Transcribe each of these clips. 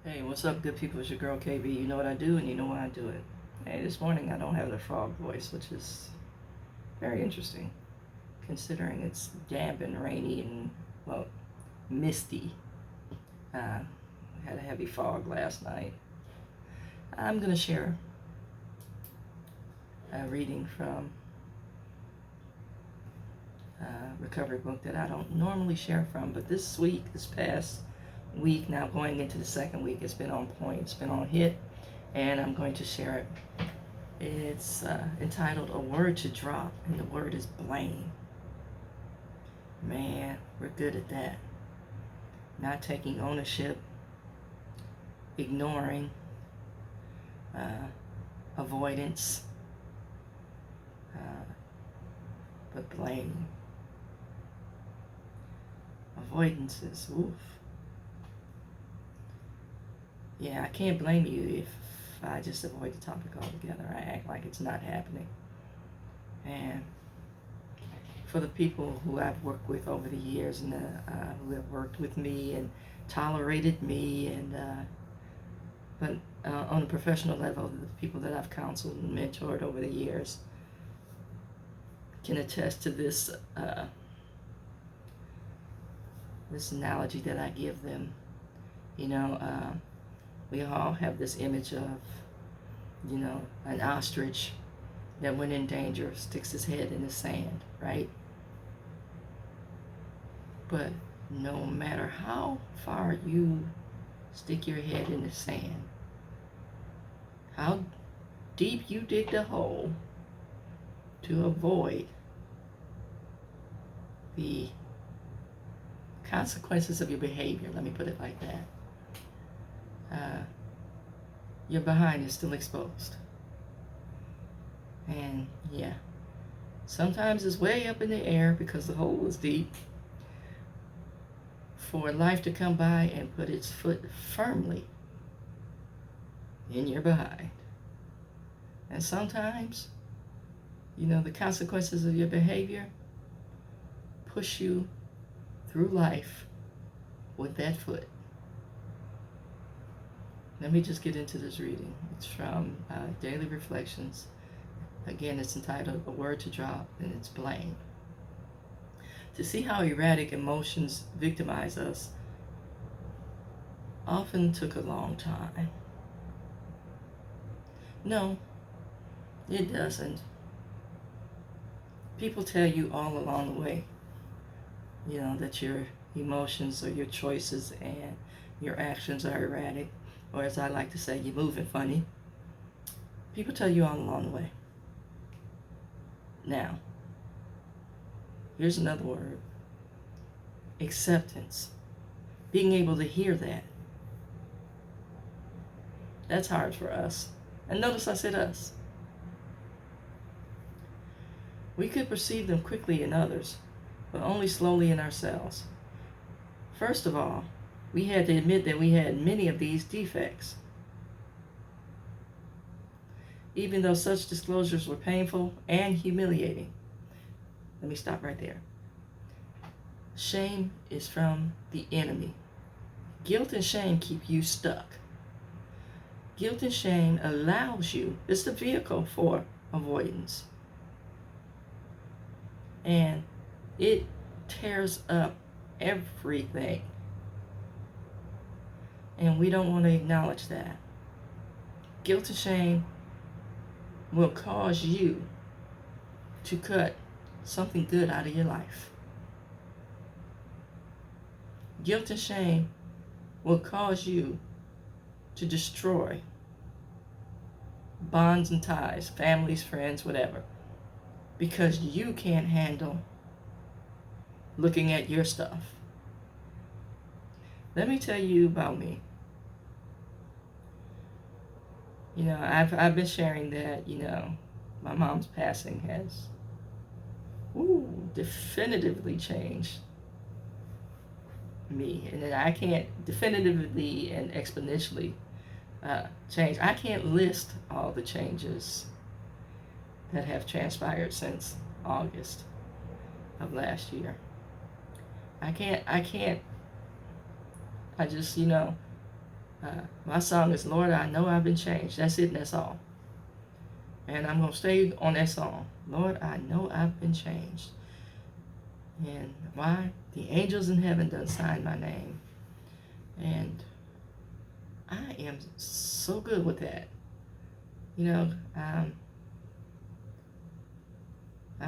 Hey, what's up, good people? It's your girl KB. You know what I do, and you know why I do it. Hey, this morning I don't have the frog voice, which is very interesting, considering it's damp and rainy and, well, misty. Had a heavy fog last night. I'm going to share a reading from a recovery book that I don't normally share from, but this past week, now going into the second week, it's been on point, it's been on hit, and I'm going to share it. It's entitled A Word to Drop, and the word is blame. Man, we're good at that. Not taking ownership, ignoring, avoidance, but blaming. Avoidances, oof. Yeah, I can't blame you if I just avoid the topic altogether. I act like it's not happening. And for the people who I've worked with over the years and who have worked with me and tolerated me, and but on a professional level, the people that I've counseled and mentored over the years can attest to this this analogy that I give them. You know, we all have this image of, an ostrich that when in danger sticks his head in the sand, right? But no matter how far you stick your head in the sand, how deep you dig the hole to avoid the consequences of your behavior, let me put it like that, your behind is still exposed. And yeah, sometimes it's way up in the air because the hole is deep, for life to come by and put its foot firmly in your behind. And sometimes, the consequences of your behavior push you through life with that foot. Let me just get into this reading. It's from Daily Reflections. Again, it's entitled A Word to Drop, and it's blame. To see how erratic emotions victimize us often took a long time. No, it doesn't. People tell you all along the way, that your emotions or your choices and your actions are erratic, or as I like to say, you're moving funny. People tell you all along the way. Now, here's another word: acceptance. Being able to hear that. That's hard for us. And notice I said us. We could perceive them quickly in others, but only slowly in ourselves. First of all, we had to admit that we had many of these defects. Even though such disclosures were painful and humiliating. Let me stop right there. Shame is from the enemy. Guilt and shame keep you stuck. Guilt and shame allows you, it's the vehicle for avoidance. And it tears up everything. And we don't want to acknowledge that. Guilt and shame will cause you to cut something good out of your life. Guilt and shame will cause you to destroy bonds and ties, families, friends, whatever, because you can't handle looking at your stuff. Let me tell you about me. I've been sharing that, my mom's passing has definitively changed me. And I can't definitively and exponentially change. I can't list all the changes that have transpired since August of last year. I just, My song is Lord, I Know I've Been Changed. That's it and that's all. And I'm going to stay on that song. Lord, I know I've been changed. And why? The angels in heaven done signed my name. And I am so good with that. You know, I'm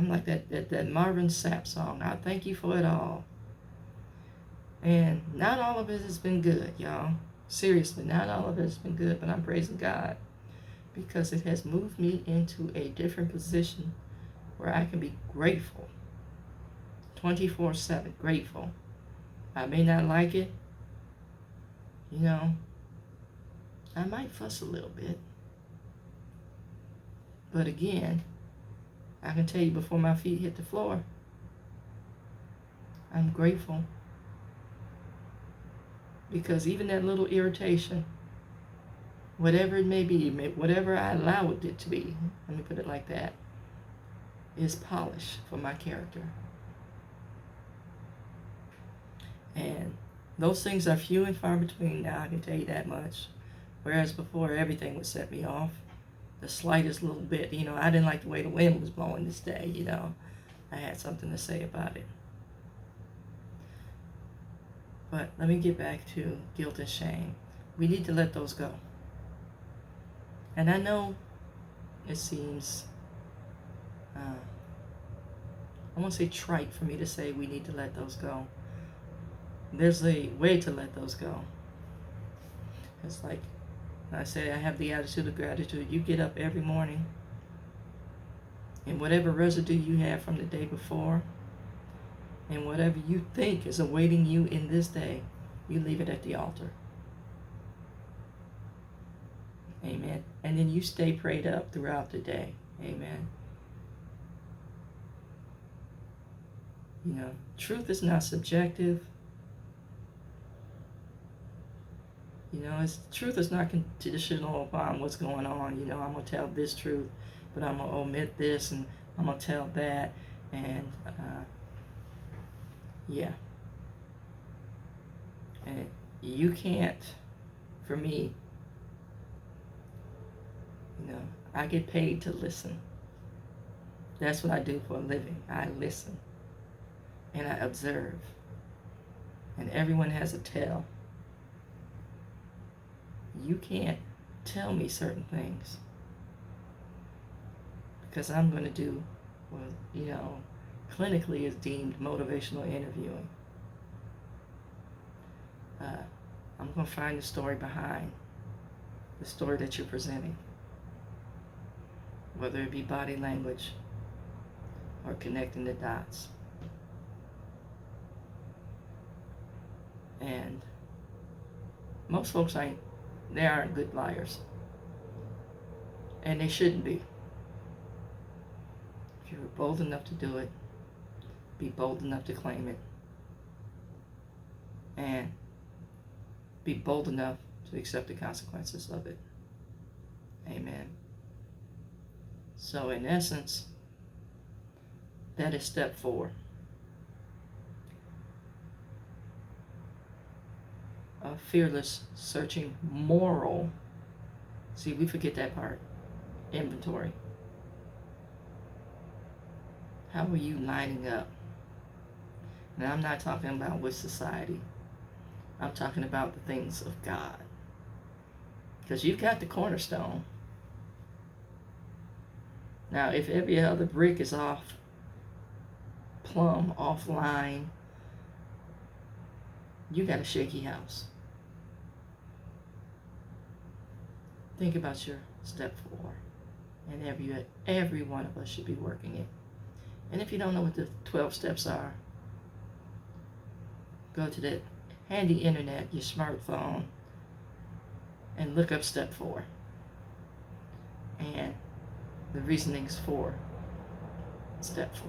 like that Marvin Sapp song. I thank you for it all. And not all of it has been good, y'all. Seriously, not all of it has been good, but I'm praising God because it has moved me into a different position where I can be grateful. 24/7, grateful. I may not like it. You know, I might fuss a little bit. But again, I can tell you before my feet hit the floor, I'm grateful. Because even that little irritation, whatever it may be, whatever I allow it to be, let me put it like that, is polish for my character. And those things are few and far between now, I can tell you that much. Whereas before, everything would set me off. The slightest little bit, you know, I didn't like the way the wind was blowing this day, you know. I had something to say about it. But let me get back to guilt and shame. We need to let those go. And I know it seems, I won't say trite for me to say we need to let those go. There's a way to let those go. It's like I say, I have the attitude of gratitude. You get up every morning, and whatever residue you have from the day before, and whatever you think is awaiting you in this day, you leave it at the altar. Amen. And then you stay prayed up throughout the day. Amen. You know, truth is not subjective. You know, truth is not conditional upon what's going on. You know, I'm going to tell this truth, but I'm going to omit this, and I'm going to tell that. And, yeah. And you can't, for me, you know, I get paid to listen. That's what I do for a living. I listen. And I observe. And everyone has a tell. You can't tell me certain things because I'm going to do what, you know, clinically is deemed motivational interviewing. I'm going to find the story behind the story that you're presenting, whether it be body language or connecting the dots. And most folks they aren't good liars. And they shouldn't be. If you're bold enough to do it, be bold enough to claim it. And be bold enough to accept the consequences of it. Amen. So in essence, that is step 4. A fearless, searching, moral. See, we forget that part. Inventory. How are you lining up? Now, I'm not talking about with society. I'm talking about the things of God. Because you've got the cornerstone. Now, if every other brick is off plumb, offline, you got a shaky house. Think about your step 4. And every one of us should be working it. And if you don't know what the 12 steps are, go to the handy internet, your smartphone, and look up step 4. And the reasonings for step 4.